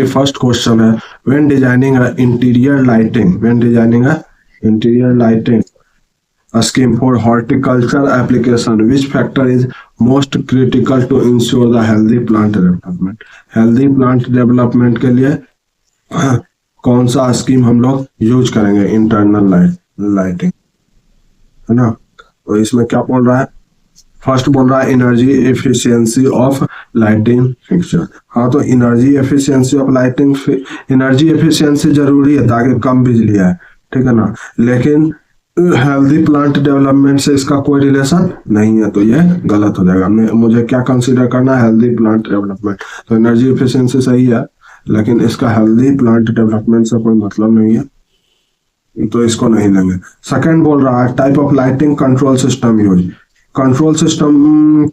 First question है, when designing interior lighting a scheme for horticulture application, which factor is most critical to ensure the healthy plant development? Healthy plant development के लिए कौन सा scheme हम लोग use करेंगे? Internal lighting, है ना। तो इसमें क्या बोल रहा है? फर्स्ट बोल रहा है energy efficiency of lighting fixture. हाँ, तो energy efficiency of lighting, energy efficiency जरूरी है ताकि कम बिजली आए, ठीक है ना। लेकिन हेल्दी प्लांट डेवलपमेंट से इसका कोई रिलेशन नहीं है, तो ये गलत हो जाएगा। मुझे क्या कंसीडर करना है? Healthy plant development. तो एनर्जी एफिशिएंसी सही है, लेकिन इसका हेल्दी प्लांट डेवलपमेंट से कोई मतलब नहीं है, तो इसको नहीं लेंगे। सेकंड बोल रहा है type of lighting control system use. Control system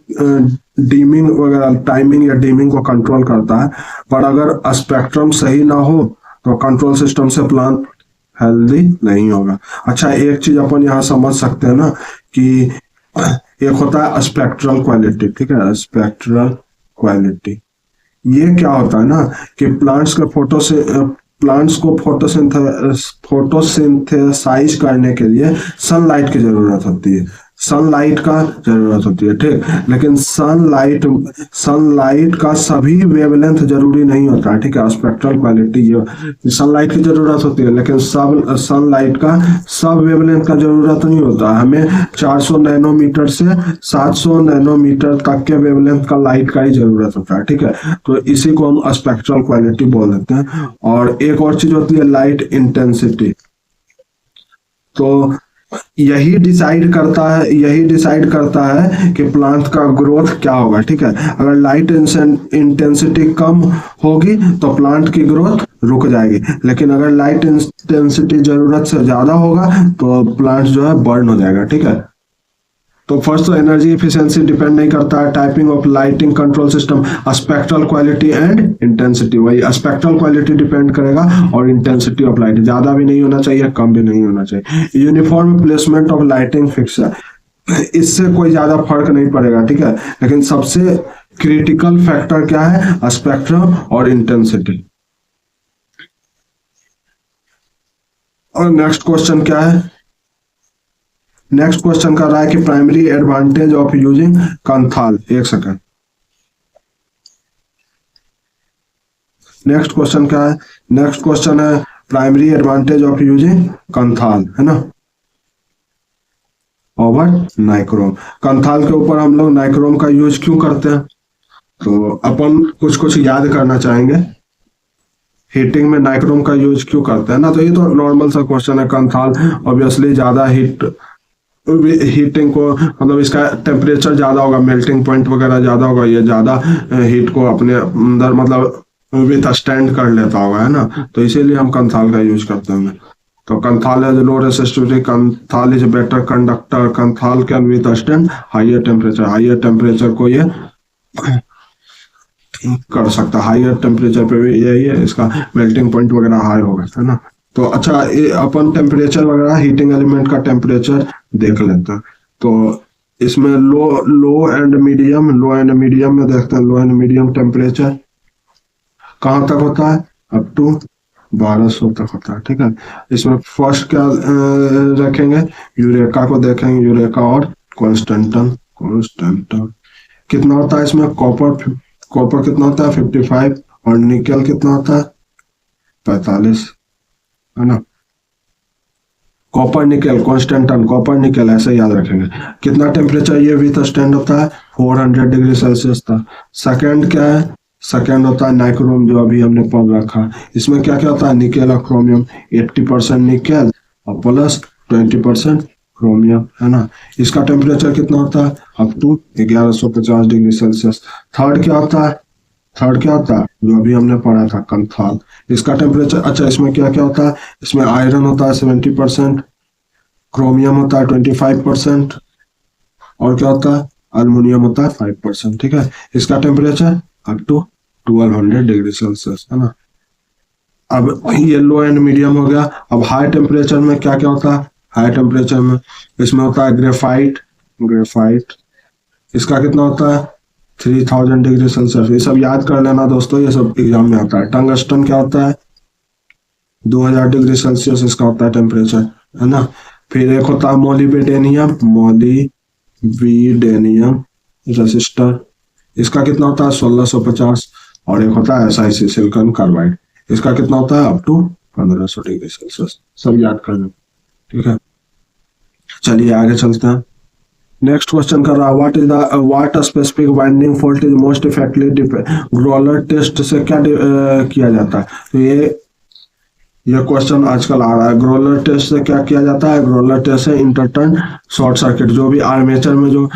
dimming वगैरह, टाइमिंग या डीमिंग को कंट्रोल करता है, पर अगर स्पेक्ट्रम सही ना हो तो कंट्रोल सिस्टम से प्लांट हेल्दी नहीं होगा। अच्छा, एक चीज अपन यहाँ समझ सकते हैं ना कि एक होता है स्पेक्ट्रल क्वालिटी, ठीक है। स्पेक्ट्रल क्वालिटी ये क्या होता है ना कि प्लांट्स को फोटोसिंथेसाइज करने के लिए सनलाइट की जरूरत होती है, ठीक। लेकिन सनलाइट का सभी वेवलेंथ जरूरी नहीं होता है, ठीक है। स्पेक्ट्रल क्वालिटी ये सनलाइट की जरूरत होती है, लेकिन सनलाइट का सब वेवलेंथ का जरूरत नहीं होता। हमें 400 नैनोमीटर से 700 नैनोमीटर तक के वेवलेंथ का लाइट का ही जरूरत होता है, ठीक है। तो इसी को हम स्पेक्ट्रल क्वालिटी बोल देते हैं। और एक और चीज होती है लाइट इंटेंसिटी। तो यही डिसाइड करता है कि प्लांट का ग्रोथ क्या होगा, ठीक है। अगर लाइट इंटेंसिटी कम होगी तो प्लांट की ग्रोथ रुक जाएगी, लेकिन अगर लाइट इंटेंसिटी जरूरत से ज्यादा होगा तो प्लांट जो है बर्न हो जाएगा, ठीक है। तो फर्स्ट तो एनर्जी एफिशिएंसी डिपेंड नहीं करता है, typing of lighting control system, spectral quality and intensity. वही स्पेक्ट्रल क्वालिटी डिपेंड करेगा और इंटेंसिटी ऑफ लाइट, ज्यादा भी नहीं होना चाहिए, कम भी नहीं होना चाहिए। Uniform placement of lighting fixer, इससे कोई ज्यादा फर्क नहीं पड़ेगा, ठीक है। लेकिन सबसे क्रिटिकल फैक्टर क्या है? स्पेक्ट्रम और इंटेंसिटी। और नेक्स्ट क्वेश्चन क्या है? नेक्स्ट क्वेश्चन कर रहा है कि प्राइमरी एडवांटेज ऑफ यूजिंग कंथाल। एक सेकंड, नेक्स्ट क्वेश्चन क्या है? नेक्स्ट क्वेश्चन है प्राइमरी एडवांटेज ऑफ यूजिंग कंथाल, है ना, ओवर नाइक्रोम। कंथाल के ऊपर हम लोग नाइक्रोम का यूज क्यों करते हैं? तो अपन कुछ याद करना चाहेंगे। हीटिंग में नाइक्रोम का यूज क्यों करते हैं ना, तो ये तो नॉर्मल सा क्वेश्चन है। कंथाल ऑब्वियसली ज्यादा हीटिंग को, मतलब इसका टेम्परेचर ज्यादा होगा, मेल्टिंग पॉइंट वगैरह ज्यादा होगा, ये ज्यादा हीट को अपने अंदर मतलब विथ स्टैंड कर लेता होगा, है ना। तो इसीलिए हम कंथाल का यूज करते हैं। तो कंथाल is low resistivity, कंथाल is better conductor, कंथाल can with stand higher temperature को ये कर सकता है। हाइयर टेम्परेचर पे भी यही है, इसका मेल्टिंग पॉइंट वगैरह हाई होगा, है ना। तो अच्छा, अपन टेम्परेचर वगैरह हीटिंग एलिमेंट का टेम्परेचर देख लेते हैं। तो इसमें लो एंड मीडियम में देखते हैं। लो एंड मीडियम टेम्परेचर कहाँ तक होता है? अप टू 1200 तक होता है, ठीक है। इसमें फर्स्ट क्या रखेंगे? यूरेका को देखेंगे, यूरेका और कॉन्स्टेंटन कितना होता है इसमें? कॉपर कितना होता है? 55, और निकल कितना होता है? 45, है ना। Copper nickel constantan, copper nickel ऐसे याद रखेंगे। कितना टेम्परेचर ये विथ स्टैंड होता है? 400 डिग्री सेल्सियस था। सेकंड क्या है? सेकंड होता है नाइक्रोम, जो अभी हमने पढ़ रखा। इसमें क्या क्या होता है? निकेल और क्रोमियम, 80% निकेल और प्लस 20% क्रोमियम, है ना। इसका टेम्परेचर कितना होता है? Up to 1150 degree Celsius. Third क्या होता है? जो अभी हमने पढ़ा था, कंथाल। इसका टेम्परेचर, अच्छा, इसमें क्या क्या होता है? इसमें आयरन होता है 70%, क्रोमियम होता है 25%, और क्या होता है? अल्युमिनियम होता है 5%, ठीक है। इसका temperature up to 1200 degree Celsius, है ना। अब ये लो एंड मीडियम हो गया। अब हाई टेम्परेचर में क्या क्या होता है? हाई टेम्परेचर में इसमें होता है ग्रेफाइट। इसका कितना होता है? 3000 डिग्री सेल्सियस। ये सब याद कर लेना दोस्तों, ये सब एग्जाम में आता है। टंगस्टन क्या होता है? 2000 डिग्री सेल्सियस इसका होता है टेम्परेचर, है ना। फिर एक होता है मोलिब्डेनियम, मोलिब्डेनियम रेसिस्टर, इसका कितना होता है? 1650। और एक होता है SiC, सिलिकॉन कार्बाइड, इसका कितना होता है? Up to 1500 degree Celsius. सब याद कर लो, ठीक है। चलिए आगे चलते हैं। नेक्स्ट क्वेश्चन कर रहा है what specific binding fault is most effectively growler test से क्या किया जाता है? तो ये क्वेश्चन आजकल आ रहा है। ग्रोलर टेस्ट से क्या किया जाता है? ग्रोलर टेस्ट से इंटरटर्न शॉर्ट सर्किट, जो भी आर्मेचर में जो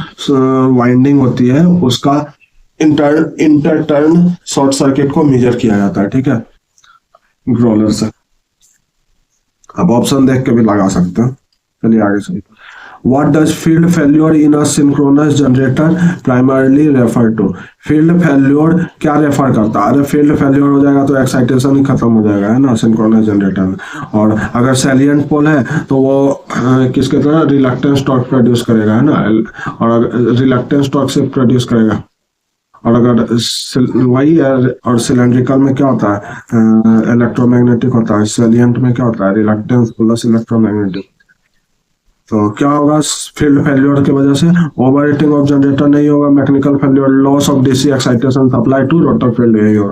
वाइंडिंग होती है उसका इंटरटर्न शॉर्ट सर्किट को मेजर किया जाता है, ठीक है, ग्रोलर से। अब ऑप्शन देख के भी लगा सकते हैं। चलिए आगे चलिए। What does field failure in a synchronous generator primarily refer to? Field failure क्या रेफर करता है? अरे field failure हो जाएगा तो एक्साइटेशन ही खत्म हो जाएगा, है ना, सिंक्रोनस जनरेटर में। और अगर सैलिएंट पोल है तो वो किसके तरह रिलक्टेंस टॉर्क प्रोड्यूस करेगा, है ना, और रिलक्टेंस टॉर्क से प्रोड्यूस करेगा। और अगर वही है, और सिलेंड्रिकल में क्या होता है? इलेक्ट्रोमैग्नेटिक होता है। सैलिएंट में क्या होता है? Reluctance plus electromagnetic. तो क्या होगा? फील्ड फेल्योर की वजह से ओवर हीटिंग ऑफ जनरेटर नहीं होगा, mechanical failure, loss of DC excitation supply to rotor field, यही होगा।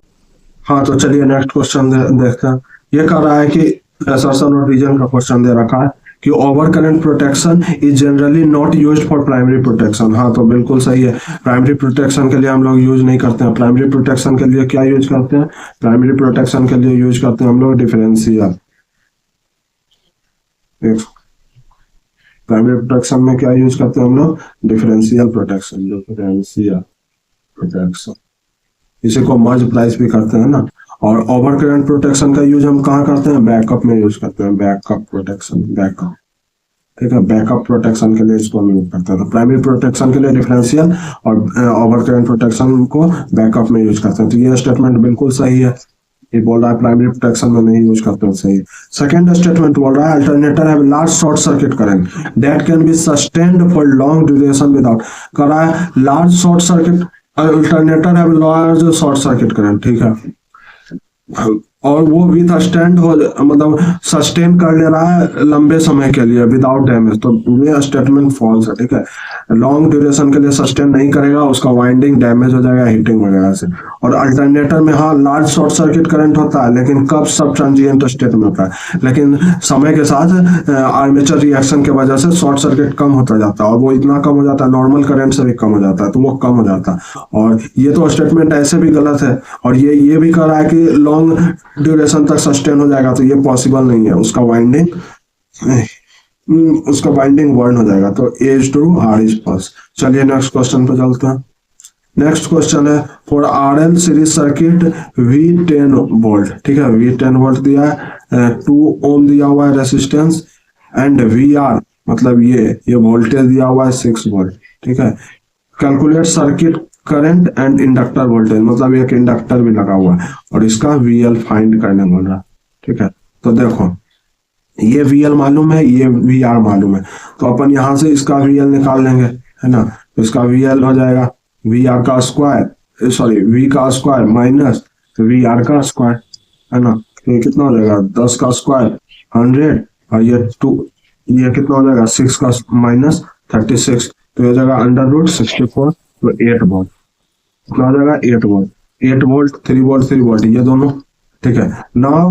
हाँ, तो चलिए नेक्स्ट क्वेश्चन देखते हैं। ये कह रहा है कि असर्शन और रीजन का क्वेश्चन दे रखा है कि over current protection is generally not used for primary protection. हाँ, तो बिल्कुल सही है। प्राइमरी प्रोटेक्शन के लिए हम लोग यूज नहीं करते हैं। प्राइमरी प्रोटेक्शन के लिए क्या यूज करते हैं? प्राइमरी प्रोटेक्शन के लिए यूज करते हैं हम लोग डिफरेंशियल। प्राइमरी प्रोटेक्शन में क्या यूज करते हैं हम लोग? डिफरेंशियल प्रोटेक्शन, डिफरेंशियल प्रोटेक्शन, इसी को मर्ज प्राइस भी करते हैं ना। और ओवर करंट प्रोटेक्शन का यूज हम कहाँ करते हैं? बैकअप में यूज करते हैं, बैकअप प्रोटेक्शन, बैकअप, ठीक है, बैकअप प्रोटेक्शन के लिए इसको हम यूज करते हैं। तो प्राइमरी प्रोटेक्शन के लिए डिफरेंशियल और ओवर करंट प्रोटेक्शन को बैकअप में यूज करते हैं। तो ये स्टेटमेंट बिल्कुल सही है। ये बोल रहा है प्राइमरी प्रोटेक्शन में नहीं यूज करते हैं, सही। सेकंड स्टेटमेंट बोल रहा है alternator have large short circuit current that can be sustained for long duration without, कर रहा है large short circuit, alternator have large short circuit current, ठीक है, और वो विद स्टैंड हो, मतलब सस्टेन कर ले रहा है लंबे समय के लिए विदाउट डैमेज। तो ये स्टेटमेंट फॉल्स है, ठीक है। लॉन्ग ड्यूरेशन के लिए सस्टेन नहीं करेगा, उसका वाइंडिंग डैमेज हो जाएगा हीटिंग वगैरह से। और अल्टरनेटर में हाँ लार्ज शॉर्ट सर्किट करंट होता है, लेकिन कब? सब ट्रांजिएंट स्टेट में होता है, लेकिन समय के साथ आर्मेचर रिएक्शन के वजह से शॉर्ट सर्किट कम होता जाता है, और वो इतना कम हो जाता है नॉर्मल करंट से भी कम हो जाता है, तो वो कम हो जाता है। और ये तो स्टेटमेंट ऐसे भी गलत है। और ये भी कह रहा है कि लॉन्ग ड्यूरेशन तक सस्टेन हो जाएगा, तो ये पॉसिबल नहीं है। उसका बाइंडिंग बर्न हो जाएगा। तो A is true, R is false. चलिए नेक्स्ट क्वेश्चन पे चलते हैं। नेक्स्ट क्वेश्चन है for RL series circuit V10 volt, ठीक है, V10 वोल्ट दिया है, 2 ओम दिया हुआ है रेसिस्टेंस, एंड VR मतलब ये वोल्टेज दिया हुआ है 6 वोल्ट, ठीक है। Calculate circuit current and inductor voltage, मतलब एक इंडक्टर भी लगा हुआ है, और इसका VL फाइंड करने बोल रहा है, ठीक है। तो देखो ये VL मालूम है, ये VR मालूम है, तो अपन यहां से इसका VL निकाल लेंगे, है ना। तो इसका VL हो जाएगा VR का स्क्वायर, सॉरी V का स्क्वायर माइनस VR का स्क्वायर, है ना। तो ये कितना हो जाएगा? 10 का स्क्वायर 100, और ये 2, ये कितना हो जाएगा? 6 का माइनस 36, तो ये हो जाएगा √64, तो 8 वोल्ट। कितना हो जाएगा? 8 वोल्ट, 8 वोल्ट, 3 वोल्ट, 3 वोल्ट, ये दोनों, ठीक है। Now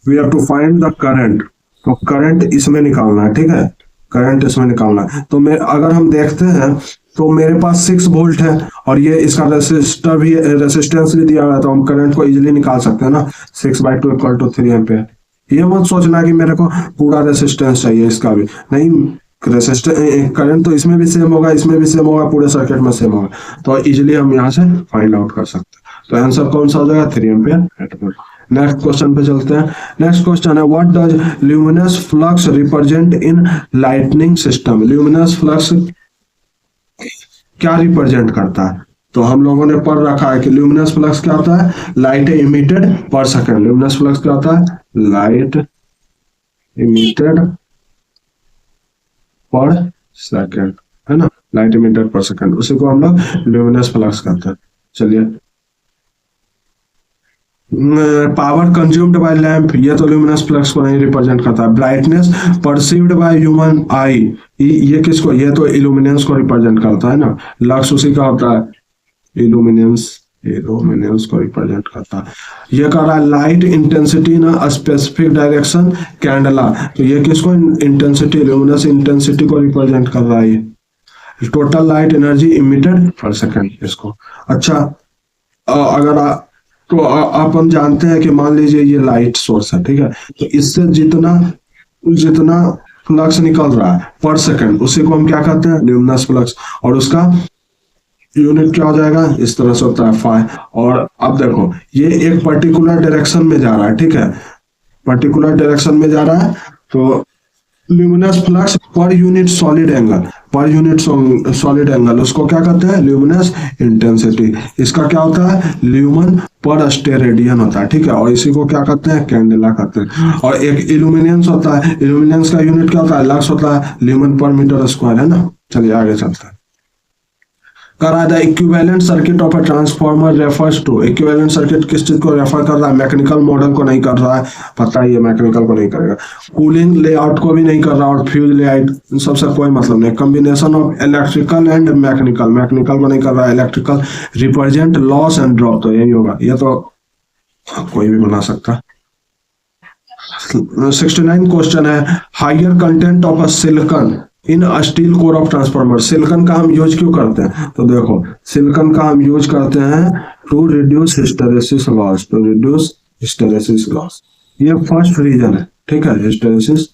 we have to find the current, तो करंट इसमें निकालना है, ठीक है, करंट इसमें निकालना है। तो अगर हम देखते हैं तो मेरे पास 6 वोल्ट है, और ये इसका रेसिस्टेंस भी दिया हुआ है, तो हम करंट को इजीली निकाल सकते हैं ना। 6/2 = 3 एम्पेयर। ये मत सोचना कि मेरे को पूरा रेसिस्टेंस चाहिए, इसका भी नहीं, रेसिस्टेंस करंट तो इसमें भी सेम होगा, इसमें भी सेम होगा, पूरे सर्किट में सेम होगा, तो इजीली हम यहाँ से फाइंड आउट कर सकते हैं। तो आंसर कौन सा हो जाएगा? 3 एम्पेयर। नेक्स्ट क्वेश्चन पे चलते हैं। नेक्स्ट क्वेश्चन है what does luminous flux represent in lightning system. Luminous flux क्या रिप्रेजेंट करता है? तो हम लोगों ने पढ़ रखा है कि ल्यूमिनस फ्लक्स क्या होता है? लाइट इमिटेड पर सेकंड। ल्यूमिनस फ्लक्स क्या होता है? लाइट इमिटेड पर सेकंड, है ना। लाइट मीटर पर सेकंड, उसी को हम लोग ल्यूमिनस फ्लक्स कहते हैं। चलिए, पावर कंज्यूम्ड बाय लैंप, ये तो ल्यूमिनस फ्लक्स को नहीं रिप्रेजेंट करता। ब्राइटनेस परसीव्ड बाय ह्यूमन आई, ये किसको, ये तो इल्यूमिनेंस को रिप्रेजेंट करता है ना। लक्स उसी का होता है, इल्यूमिनेंस को रिप्रेजेंट करता है। ये कह रहा है light intensity in a specific direction candela, तो ये किसको, इंटेंसिटी, इल्यूमिनस इंटेंसिटी को रिप्रेजेंट कर रहा है। ये टोटल लाइट एनर्जी इमिटेड पर सेकंड इसको। अच्छा, अगर तो अपन जानते हैं कि मान लीजिए ये लाइट सोर्स है, ठीक है, तो इससे जितना जितना फ्लक्स निकल रहा है पर सेकंड, उसी को हम क्या कहते हैं, ल्यूमिनस फ्लक्स, और उसका यूनिट क्या हो जाएगा, इस तरह से होता है फाई। और अब देखो ये एक पर्टिकुलर डायरेक्शन में जा रहा है, ठीक है, पर्टिकुलर डायरेक्शन में जा रहा है, तो luminous flux per unit solid angle, per unit solid angle, उसको क्या कहते हैं, ल्यूमिनस इंटेंसिटी। इसका क्या होता है, ल्यूमन पर स्टेरेडियन होता है, ठीक है, और इसी को क्या कहते हैं, कैंडेला कहते हैं। और एक इल्यूमिनेंस होता है, इल्यूमिनेंस का यूनिट क्या होता है, लक्स होता है, ल्यूमन पर मीटर स्क्वायर, है ना। चलिए आगे चलते हैं। करा the equivalent circuit of a transformer refers to, equivalent circuit किस चीज को रेफर कर रहा है, मैकेनिकल मॉडल को नहीं कर रहा है, पता ही है मैकेनिकल को नहीं करेगा। कूलिंग लेआउट को भी नहीं कर रहा, और फ्यूज लेआउट, इन सबसे कोई मतलब नहीं। Combination of electrical and mechanical, mechanical को नहीं कर रहा है, electrical represent loss and drop, तो यही होगा, ये तो कोई भी बना सकता। 69 क्वेश्चन है, higher content of a silicon in steel core of transformer, silicon का हम यूज क्यों करते हैं, तो देखो सिलिकॉन का हम यूज करते हैं to reduce hysteresis loss, to reduce hysteresis loss, ये फर्स्ट रीजन है, ठीक है, हिस्टेरेसिस।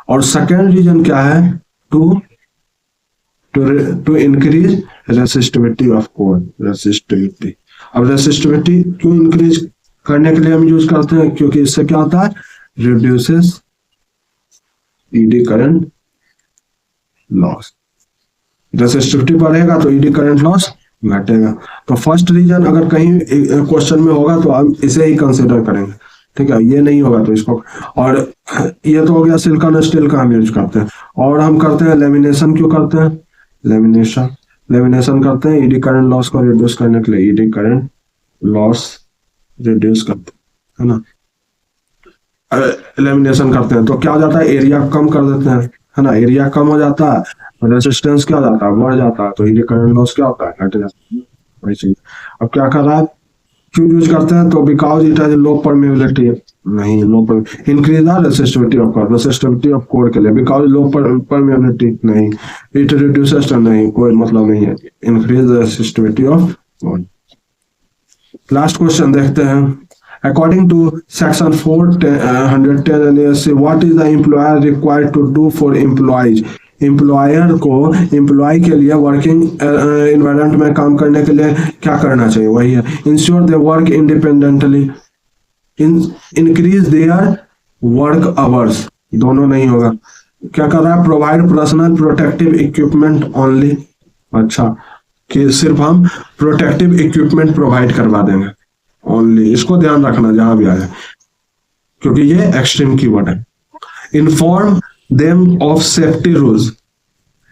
और सेकेंड रीजन क्या है, to increase resistivity of core, resistivity. अब रेसिस्टिविटी क्यों इंक्रीज करने के लिए हम यूज करते हैं, क्योंकि इससे क्या होता है, reduces eddy current loss, resistivity बढ़ेगा तो ईडी करंट लॉस घटेगा। तो फर्स्ट रीजन अगर कहीं क्वेश्चन में होगा तो हम इसे ही कंसीडर करेंगे, ठीक है, ये नहीं होगा तो इसको। और ये तो हो गया सिलिकॉन स्टील का हम यूज करते हैं। और हम करते हैं लेमिनेशन, क्यों करते हैं, लेमिनेशन करते हैं ईडी करंट लॉस को रिड्यूस करने के लिए, ईडी करंट लॉस रिड्यूस करते हैं, है ना, लेमिनेशन करते हैं तो क्या हो जाता है, एरिया कम कर देते हैं, है ना, एरिया कम हो जाता है, रेजिस्टेंस क्या हो जाता है, बढ़ जाता है, तो ईडी करंट लॉस क्या होता है, घट जाता है, वही चीज। अब क्या कर रहा है, क्यों यूज करते हैं, तो because it has low permeability, नहीं, लो पर increase the resistivity of core, resistivity of core के लिए, बिकॉज लो परमेबिलिटी नहीं, इट रिड्यूसेस, नहीं, कोई मतलब नहीं है, increase resistivity of core. Last question देखते हैं। According to section 410 NASC, what is the employer required to do for employees? Employer को एम्प्लॉय के लिए वर्किंग एनवायरनमेंट में काम करने के लिए क्या करना चाहिए, वही है, ensure they work independently, increase their work hours, दोनों नहीं होगा। क्या कर रहा है, provide personal protective equipment only, अच्छा, कि सिर्फ हम प्रोटेक्टिव इक्विपमेंट प्रोवाइड करवा देंगे ओनली, इसको ध्यान रखना जहां भी आए, क्योंकि ये एक्सट्रीम कीवर्ड है। Inform them of safety rules,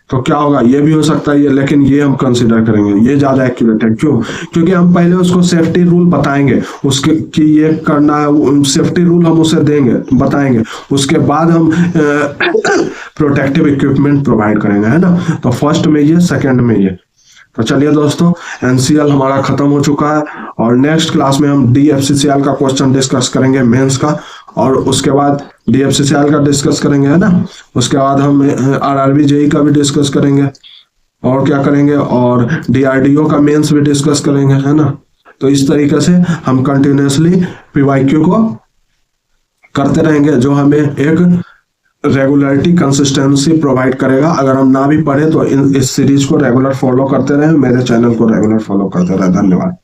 तो क्या होगा, ये भी हो सकता है ये, लेकिन ये हम कंसीडर करेंगे, ये ज्यादा एक्यूरेट है। क्यों, क्योंकि हम पहले उसको सेफ्टी रूल बताएंगे, उसके कि ये करना है, सेफ्टी रूल हम उसे देंगे, बताएंगे, उसके बाद हम प्रोटेक्टिव इक्विपमेंट प्रोवाइड करेंगे, है ना। तो फर्स्ट में ये, सेकंड में ये। तो चलिए दोस्तों, एनसीएल हमारा खत्म हो चुका है, और नेक्स्ट क्लास में हम डीएफसीसीएल का क्वेश्चन डिस्कस करेंगे, मेंस का, और उसके बाद डीएफसीसीएल का डिस्कस करेंगे, है ना। उसके बाद हम आरआरबी जेई का भी डिस्कस करेंगे, और क्या करेंगे, और डीआरडीओ का मेंस भी डिस्कस करेंगे, है ना। तो इस तरीके से हम कंटिन्यूसली पीवाईक्यू को करते रहेंगे, जो हमें एक रेगुलरिटी, कंसिस्टेंसी प्रोवाइड करेगा। अगर हम ना भी पढ़े तो इस सीरीज को रेगुलर फॉलो करते रहे, मेरे चैनल को रेगुलर फॉलो करते रहे। धन्यवाद।